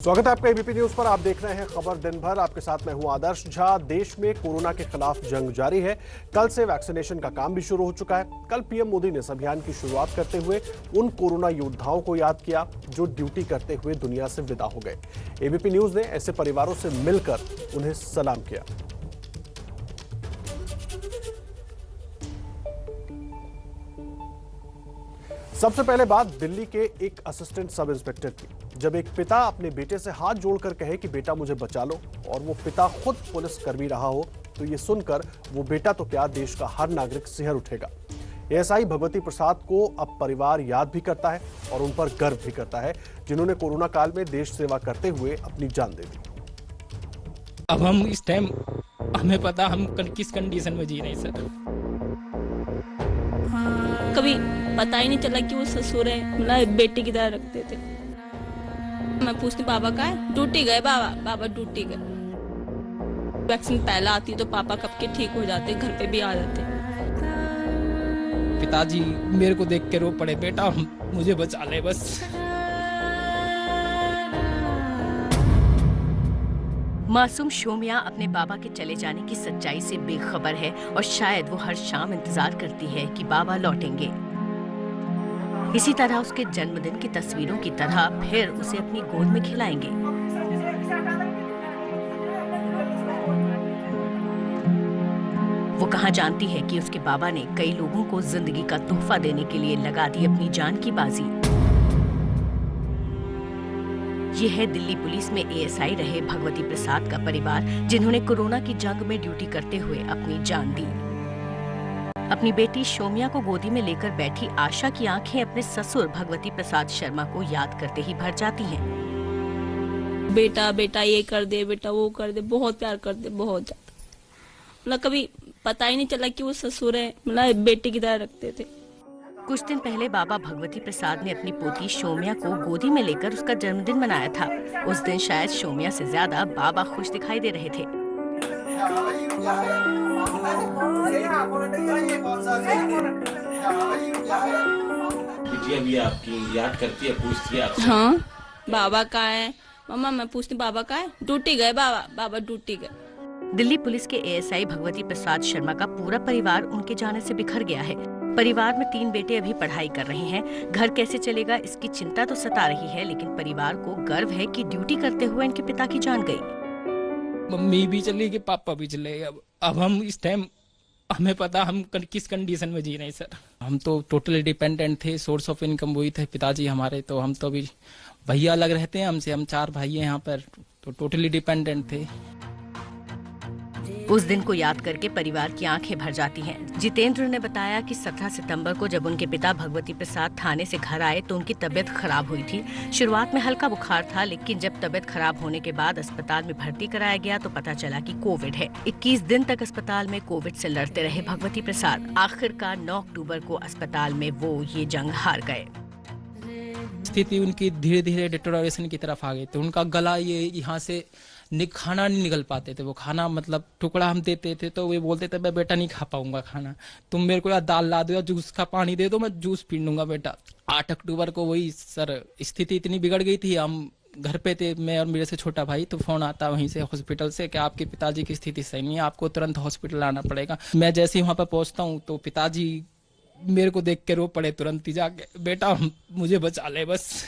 स्वागत है आपका एबीपी न्यूज पर। आप देख रहे हैं खबर दिन भर। आपके साथ मैं हूं आदर्श झा। देश में कोरोना के खिलाफ जंग जारी है। कल से वैक्सीनेशन का काम भी शुरू हो चुका है। कल पीएम मोदी ने इस अभियान की शुरुआत करते हुए उन कोरोना योद्धाओं को याद किया जो ड्यूटी करते हुए दुनिया से विदा हो गए। एबीपी न्यूज ने ऐसे परिवारों से मिलकर उन्हें सलाम किया। सबसे पहले बात दिल्ली के एक असिस्टेंट सब इंस्पेक्टर की। जब एक पिता अपने बेटे से हाथ जोड़कर कहे कि बेटा मुझे बचा लो, और वो पिता खुद पुलिस कर्मी रहा हो, तो ये सुनकर वो बेटा तो क्या, देश का हर नागरिक सिहर उठेगा। एएसआई भगवती प्रसाद को अब परिवार याद भी करता है और उन पर गर्व भी करता है, जिन्होंने कोरोना काल में देश सेवा करते हुए अपनी जान दे दी। अब हम इस टाइम हमें पता हम किस कंडीशन में जी रहे हैं सर। कभी पता ही नहीं चला कि वो ससुर है, मतलब बेटे की तरह रखते थे। मैं पूछती पापा का है, ड्यूटी गए बाबा ड्यूटी गए। वैक्सीन पहला आती तो पापा कब के ठीक हो जाते, घर पे भी आ जाते। पिताजी मेरे को देख के रो पड़े, बेटा मुझे बचा ले बस। मासूम शोमिया अपने बाबा के चले जाने की सच्चाई से बेखबर है और शायद वो हर शाम इंतजार करती है कि बाबा लौटेंगे। इसी तरह उसके जन्मदिन की तस्वीरों की तरह फिर उसे अपनी गोद में खिलाएंगे। वो कहाँ जानती है कि उसके बाबा ने कई लोगों को जिंदगी का तोहफा देने के लिए लगा दी अपनी जान की बाजी। ये है दिल्ली पुलिस में एएसआई रहे भगवती प्रसाद का परिवार, जिन्होंने कोरोना की जंग में ड्यूटी करते हुए अपनी जान दी। अपनी बेटी शोमिया को गोदी में लेकर बैठी आशा की आंखें अपने ससुर भगवती प्रसाद शर्मा को याद करते ही भर जाती हैं। बेटा बेटा ये कर दे, बेटा वो कर दे, बहुत प्यार करते, बहुत ज्यादा। मतलब कभी पता ही नहीं चला कि वो ससुर है, मतलब बेटे की तरह रखते थे। कुछ दिन पहले बाबा भगवती प्रसाद ने अपनी पोती शोमिया को गोदी में लेकर उसका जन्मदिन मनाया था। उस दिन शायद शोमिया से ज्यादा बाबा खुश दिखाई दे रहे थे। बिटिया भी आपकी याद करती है, पूछती है आपसे? हाँ, बाबा कहाँ है मम्मा? मैं पूछती बाबा कहाँ है, ड्यूटी गए बाबा ड्यूटी गए। दिल्ली पुलिस के एएसआई भगवती प्रसाद शर्मा का पूरा परिवार उनके जाने से बिखर गया है। परिवार में 3 बेटे अभी पढ़ाई कर रहे हैं। घर कैसे चलेगा इसकी चिंता तो सता रही है, लेकिन परिवार को गर्व है कि ड्यूटी करते हुए इनके पिता की जान गई। मम्मी भी चली गई, पापा भी चले गए। अब हम इस टाइम हमें पता हम किस कंडीशन में जी रहे हैं सर। हम तो टोटली डिपेंडेंट थे, सोर्स ऑफ इनकम वही थे पिताजी हमारे। तो हम तो अभी भैया अलग रहते हैं हमसे, हम 4 भाई हैं यहाँ पर, तो टोटली डिपेंडेंट थे। उस दिन को याद करके परिवार की आंखें भर जाती हैं। जितेंद्र ने बताया कि 17 सितंबर को जब उनके पिता भगवती प्रसाद थाने से घर आए तो उनकी तबीयत खराब हुई थी। शुरुआत में हल्का बुखार था, लेकिन जब तबीयत खराब होने के बाद अस्पताल में भर्ती कराया गया तो पता चला कि कोविड है। 21 दिन तक अस्पताल में कोविड से लड़ते रहे भगवती प्रसाद। आखिरकार 9 अक्टूबर को अस्पताल में वो ये जंग हार गए। स्थिति उनकी धीरे धीरे डिटोरेशन की तरफ आ गई। तो उनका गला ये यहाँ से खाना नहीं निकल पाते थे। वो खाना मतलब टुकड़ा हम देते थे तो वे बोलते थे मैं बेटा नहीं खा पाऊंगा खाना, तुम मेरे को या दाल ला दो या जूस का पानी दे दो, मैं जूस पी लूंगा बेटा। 8 अक्टूबर को वही सर स्थिति इतनी बिगड़ गई थी, हम घर पे थे, मैं और मेरे से छोटा भाई। तो फोन आता वहीं से हॉस्पिटल से कि आपके पिताजी की स्थिति सही नहीं है, आपको तुरंत हॉस्पिटल आना पड़ेगा। मैं जैसे ही वहां पर पहुंचता हूँ तो पिताजी मेरे को देख के रो पड़े तुरंत ही जाके, बेटा मुझे बचा ले बस।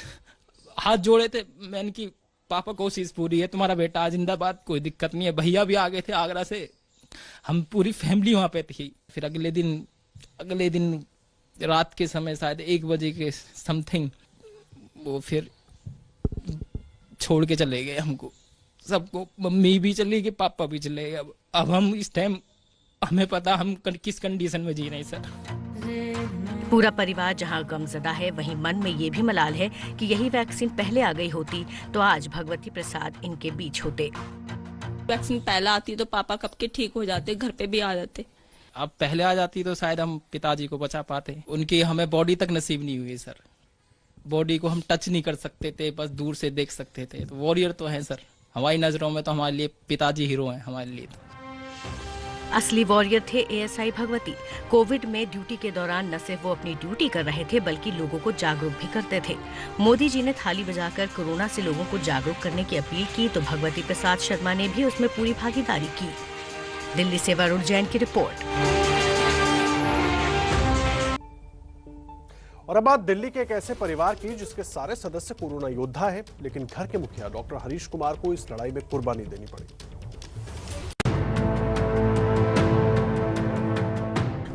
हाथ जोड़े थे, मैंने की पापा कोशिश पूरी है, तुम्हारा बेटा जिंदाबाद, कोई दिक्कत नहीं है। भैया भी आ गए थे आगरा से, हम पूरी फैमिली वहां पे थी। फिर अगले दिन रात के समय शायद 1 बजे के समथिंग वो फिर छोड़ के चले गए हमको सबको। मम्मी भी चली गई, पापा भी चले गए। अब हम इस टाइम हमें पता हम किस कंडीशन में जी रहे हैं सर। पूरा परिवार जहां गमजदा है, वहीं मन में ये भी मलाल है कि यही वैक्सीन पहले आ गई होती तो आज भगवती प्रसाद इनके बीच होते। वैक्सीन पहला आती तो पापा कब के ठीक हो जाते, घर पे भी आ जाते। अब पहले आ जाती तो शायद हम पिताजी को बचा पाते। उनकी हमें बॉडी तक नसीब नहीं हुई सर। बॉडी को हम टच नहीं कर सकते थे, बस दूर से देख सकते थे। तो वॉरियर तो है सर, हमारी नजरों में तो हमारे लिए पिताजी हीरो हैं हमारे लिए। असली वॉरियर थे एएसआई भगवती। कोविड में ड्यूटी के दौरान न सिर्फ वो अपनी ड्यूटी कर रहे थे बल्कि लोगों को जागरूक भी करते थे। मोदी जी ने थाली बजाकर कोरोना से लोगों को जागरूक करने की अपील की तो भगवती प्रसाद शर्मा ने भी उसमें पूरी भागीदारी की। दिल्ली से वरुण जैन की रिपोर्ट। और अब बात दिल्ली के एक ऐसे परिवार की जिसके सारे सदस्य कोरोना योद्धा हैं, लेकिन घर के मुखिया डॉक्टर हरीश कुमार को इस लड़ाई में कुर्बानी देनी पड़ी।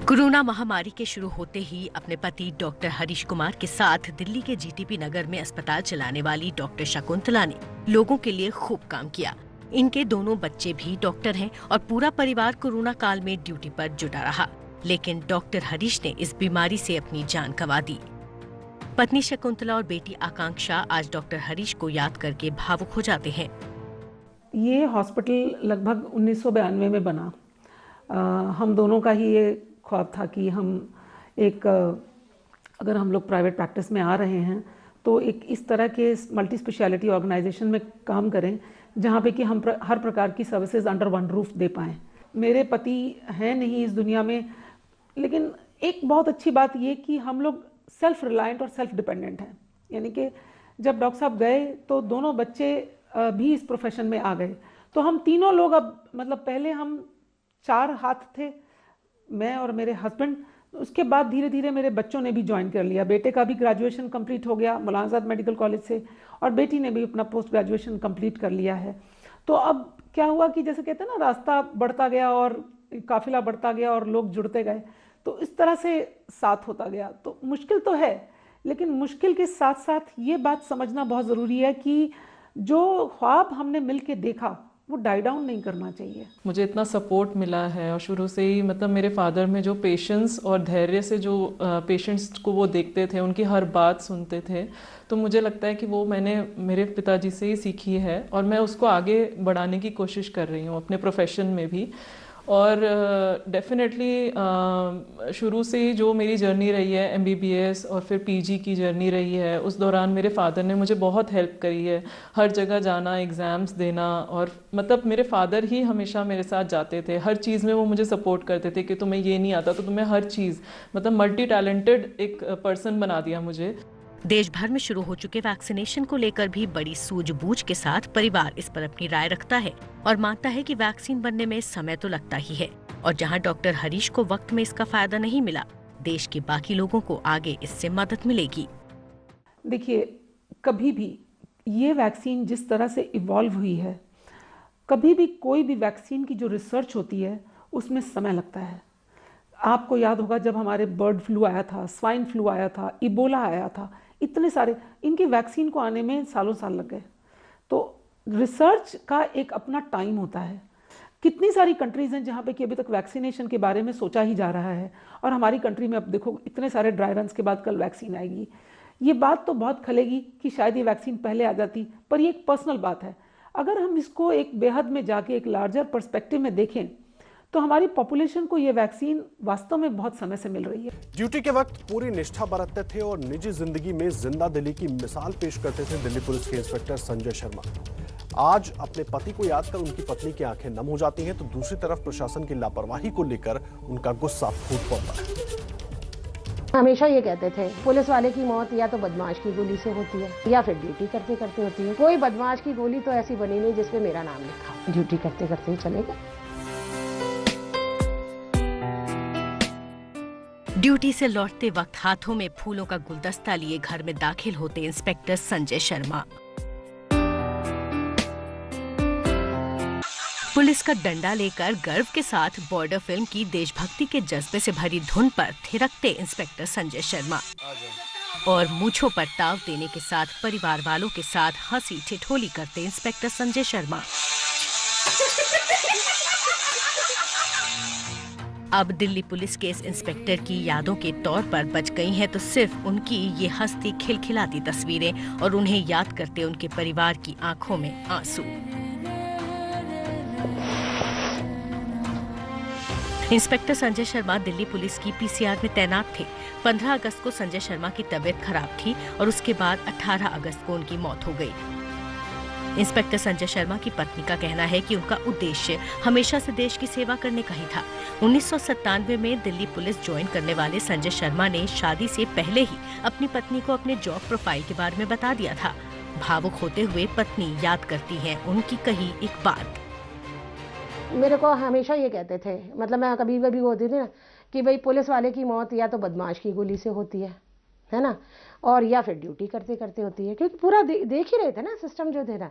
कोरोना महामारी के शुरू होते ही अपने पति डॉक्टर हरीश कुमार के साथ दिल्ली के जीटीपी नगर में अस्पताल चलाने वाली डॉक्टर शकुंतला ने लोगों के लिए खूब काम किया। इनके दोनों बच्चे भी डॉक्टर हैं और पूरा परिवार कोरोना काल में ड्यूटी पर जुटा रहा, लेकिन डॉक्टर हरीश ने इस बीमारी से अपनी जान गंवा दी। पत्नी शकुंतला और बेटी आकांक्षा आज डॉक्टर हरीश को याद करके भावुक हो जाते हैं। ये हॉस्पिटल लगभग 1992 में बना। हम दोनों का ही ये ख्वाब था कि हम अगर हम लोग प्राइवेट प्रैक्टिस में आ रहे हैं तो एक इस तरह के मल्टी स्पेशलिटी ऑर्गेनाइजेशन में काम करें जहाँ पे कि हम हर प्रकार की सर्विसेज अंडर वन रूफ दे पाएँ। मेरे पति हैं नहीं इस दुनिया में, लेकिन एक बहुत अच्छी बात ये कि हम लोग सेल्फ रिलायंट और सेल्फ डिपेंडेंट हैं। यानी कि जब डॉक्टर साहब गए तो दोनों बच्चे भी इस प्रोफेशन में आ गए, तो हम तीनों लोग अब मतलब पहले हम 4 हाथ थे, मैं और मेरे हस्बैंड। उसके बाद धीरे धीरे मेरे बच्चों ने भी ज्वाइन कर लिया। बेटे का भी ग्रेजुएशन कंप्लीट हो गया मौलाना आज़ाद मेडिकल कॉलेज से, और बेटी ने भी अपना पोस्ट ग्रेजुएशन कंप्लीट कर लिया है। तो अब क्या हुआ कि जैसे कहते हैं ना, रास्ता बढ़ता गया और काफिला बढ़ता गया और लोग जुड़ते गए, तो इस तरह से साथ होता गया। तो मुश्किल तो है, लेकिन मुश्किल के साथ साथ ये बात समझना बहुत ज़रूरी है कि जो ख्वाब हमने मिल के देखा वो डाई डाउन नहीं करना चाहिए। मुझे इतना सपोर्ट मिला है और शुरू से ही मतलब मेरे फादर में जो पेशेंस और धैर्य से जो पेशेंट्स को वो देखते थे, उनकी हर बात सुनते थे, तो मुझे लगता है कि वो मैंने मेरे पिताजी से ही सीखी है और मैं उसको आगे बढ़ाने की कोशिश कर रही हूँ अपने प्रोफेशन में भी। और डेफिनेटली शुरू से ही जो मेरी जर्नी रही है MBBS और फिर PG की जर्नी रही है, उस दौरान मेरे फादर ने मुझे बहुत हेल्प करी है। हर जगह जाना, एग्ज़ाम्स देना, और मतलब मेरे फादर ही हमेशा मेरे साथ जाते थे। हर चीज़ में वो मुझे सपोर्ट करते थे कि तुम्हें ये नहीं आता तो तुम्हें हर चीज़, मतलब मल्टी टैलेंटेड एक पर्सन बना दिया मुझे। देश भर में शुरू हो चुके वैक्सीनेशन को लेकर भी बड़ी सूझबूझ के साथ परिवार इस पर अपनी राय रखता है और मानता है कि वैक्सीन बनने में समय तो लगता ही है, और जहां डॉक्टर हरीश को वक्त में इसका फायदा नहीं मिला, देश के बाकी लोगों को आगे इससे मदद मिलेगी। देखिए, कभी भी ये वैक्सीन जिस तरह से इवॉल्व हुई है, कभी भी कोई भी वैक्सीन की जो रिसर्च होती है उसमें समय लगता है। आपको याद होगा जब हमारे बर्ड फ्लू आया था, स्वाइन फ्लू आया था, इबोला आया था, इतने सारे, इनकी वैक्सीन को आने में सालों साल लग गए। तो रिसर्च का एक अपना टाइम होता है। कितनी सारी कंट्रीज हैं जहाँ पे कि अभी तक वैक्सीनेशन के बारे में सोचा ही जा रहा है, और हमारी कंट्री में अब देखो इतने सारे ड्राई रन्स के बाद कल वैक्सीन आएगी। ये बात तो बहुत खलेगी कि शायद ये वैक्सीन पहले आ जाती, पर ये एक पर्सनल बात है। अगर हम इसको एक बेहद में जाके एक लार्जर पर्सपेक्टिव में देखें तो हमारी पॉपुलेशन को ये वैक्सीन वास्तव में बहुत समय से मिल रही है। ड्यूटी के वक्त पूरी निष्ठा बरतते थे और निजी जिंदगी में जिंदा दिली की मिसाल पेश करते थे दिल्ली पुलिस के इंस्पेक्टर संजय शर्मा। आज अपने पति को याद कर उनकी पत्नी की आंखें नम हो जाती हैं, तो दूसरी तरफ प्रशासन की लापरवाही को लेकर उनका गुस्सा फूट पड़ता है। हमेशा ये कहते थे पुलिस वाले की मौत या तो बदमाश की गोली से होती है या फिर ड्यूटी करते करते होती है। कोई बदमाश की गोली तो ऐसी बनी नहीं जिसपे मेरा नाम लिखा, ड्यूटी करते करते ही चलेगा। ड्यूटी से लौटते वक्त हाथों में फूलों का गुलदस्ता लिए घर में दाखिल होते इंस्पेक्टर संजय शर्मा। पुलिस का डंडा लेकर गर्व के साथ बॉर्डर फिल्म की देशभक्ति के जज्बे से भरी धुन पर थिरकते इंस्पेक्टर संजय शर्मा और मूंछों पर ताव देने के साथ परिवार वालों के साथ हंसी ठिठोली करते इंस्पेक्टर संजय शर्मा। अब दिल्ली पुलिस के इस इंस्पेक्टर की यादों के तौर पर बच गई हैं तो सिर्फ उनकी ये हंसती खिलखिलाती तस्वीरें और उन्हें याद करते उनके परिवार की आंखों में आंसू। इंस्पेक्टर संजय शर्मा दिल्ली पुलिस की PCR में तैनात थे। 15 अगस्त को संजय शर्मा की तबीयत खराब थी और उसके बाद 18 अगस्त को उनकी मौत हो गई। इंस्पेक्टर संजय शर्मा की पत्नी का कहना है कि उनका उद्देश्य हमेशा से देश की सेवा करने का ही था। 1997 में दिल्ली पुलिस ज्वाइन करने वाले संजय शर्मा ने शादी से पहले ही अपनी पत्नी को अपने जॉब प्रोफाइल के बारे में बता दिया था। भावुक होते हुए पत्नी याद करती है उनकी कही एक बात। मेरे को हमेशा ये कहते थे, मतलब मैं कभी कभी होती थी ना कि भाई पुलिस वाले की मौत या तो बदमाश की गोली से होती है ना, और या फिर ड्यूटी करते करते होती है, क्योंकि पूरा देख ही रहे थे ना सिस्टम जो थे ना।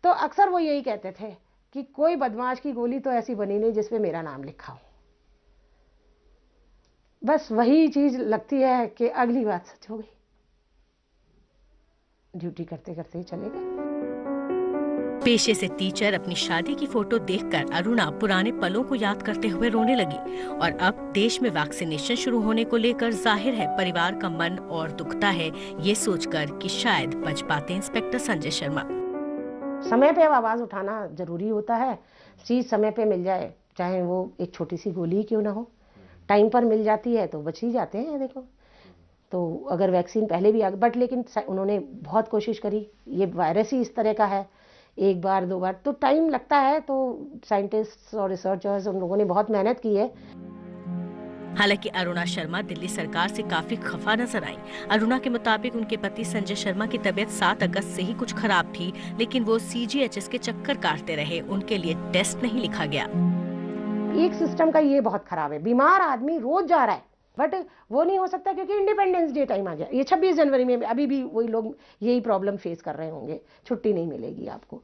तो अक्सर वो यही कहते थे कि कोई बदमाश की गोली तो ऐसी बनी नहीं जिसपे मेरा नाम लिखा हो। बस वही चीज लगती है कि अगली बात सच हो गई, ड्यूटी करते करते ही चले गए। पेशे से टीचर अपनी शादी की फोटो देखकर अरुणा पुराने पलों को याद करते हुए रोने लगी। और अब देश में वैक्सीनेशन शुरू होने को लेकर जाहिर है परिवार का मन और दुखता है, ये सोचकर कि शायद बच पाते इंस्पेक्टर संजय शर्मा। समय पे आवाज उठाना जरूरी होता है, चीज समय पे मिल जाए, चाहे वो एक छोटी सी गोली क्यों ना हो, टाइम पर मिल जाती है तो बच ही जाते हैं। देखो तो अगर वैक्सीन पहले भी आ गई, बट लेकिन उन्होंने बहुत कोशिश करी, ये वायरस ही इस तरह का है, एक बार दो बार तो टाइम लगता है। तो साइंटिस्ट और रिसर्चर्स उन लोगों ने बहुत मेहनत की है। हालांकि अरुणा शर्मा दिल्ली सरकार से काफी खफा नजर आई। अरुणा के मुताबिक उनके पति संजय शर्मा की तबीयत 7 अगस्त से ही कुछ खराब थी, लेकिन वो CGHS के चक्कर काटते रहे, उनके लिए टेस्ट नहीं लिखा गया। एक सिस्टम का ये बहुत खराब है, बीमार आदमी रोज जा रहा है, बट वो नहीं हो सकता क्योंकि इंडिपेंडेंस डे टाइम आ गया। ये 26 जनवरी में अभी भी वही लोग यही प्रॉब्लम फेस कर रहे होंगे, छुट्टी नहीं मिलेगी आपको,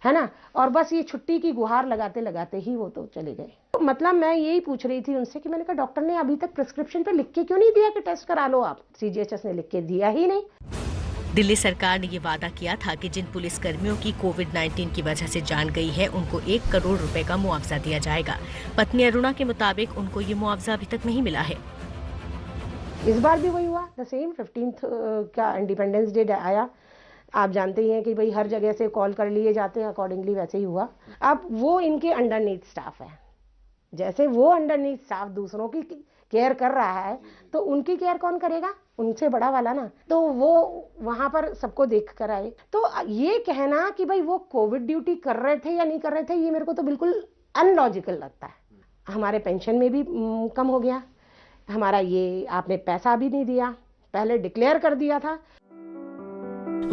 है ना। और बस ये छुट्टी की गुहार लगाते लगाते ही वो तो चले गए। तो मतलब मैं यही पूछ रही थी उनसे कि मैंने कहा डॉक्टर ने अभी तक प्रिस्क्रिप्शन पे लिख के क्यों नहीं दिया कि टेस्ट करा लो आप? CGHS ने लिख के दिया ही नहीं। दिल्ली सरकार ने ये वादा किया था कि जिन पुलिस कर्मियों की कोविड-19 की वजह से जान गई है उनको 1 करोड़ रुपए का मुआवजा दिया जाएगा। पत्नी अरुणा के मुताबिक उनको ये मुआवजा अभी तक नहीं मिला है। इस बार भी वही हुआ, द सेम 15th का इंडिपेंडेंस डे आया। आप जानते ही हैं कि भाई हर जगह से कॉल कर लिए जाते हैं, अकॉर्डिंगली वैसे ही हुआ। अब वो इनके अंडरनीथ स्टाफ है, जैसे वो अंडरनीथ स्टाफ दूसरों की केयर कर रहा है तो उनकी केयर कौन करेगा? उनसे बड़ा वाला ना। तो वो वहां पर सबको देख कर आए। तो ये कहना कि भाई वो कोविड ड्यूटी कर रहे थे या नहीं कर रहे थे, ये मेरे को तो बिल्कुल अनलॉजिकल लगता है। हमारे पेंशन में भी कम हो गया हमारा, ये आपने पैसा भी नहीं दिया, पहले डिक्लेयर कर दिया था।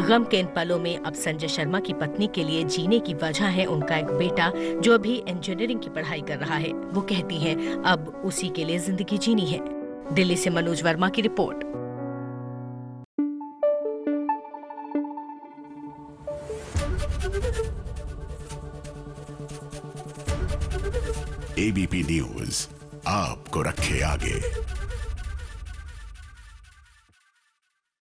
गम के इन पलों में अब संजय शर्मा की पत्नी के लिए जीने की वजह है उनका एक बेटा जो अभी इंजीनियरिंग की पढ़ाई कर रहा है। वो कहती है अब उसी के लिए जिंदगी जीनी है। दिल्ली से मनोज वर्मा की रिपोर्ट। ABP न्यूज आपको रखे आगे।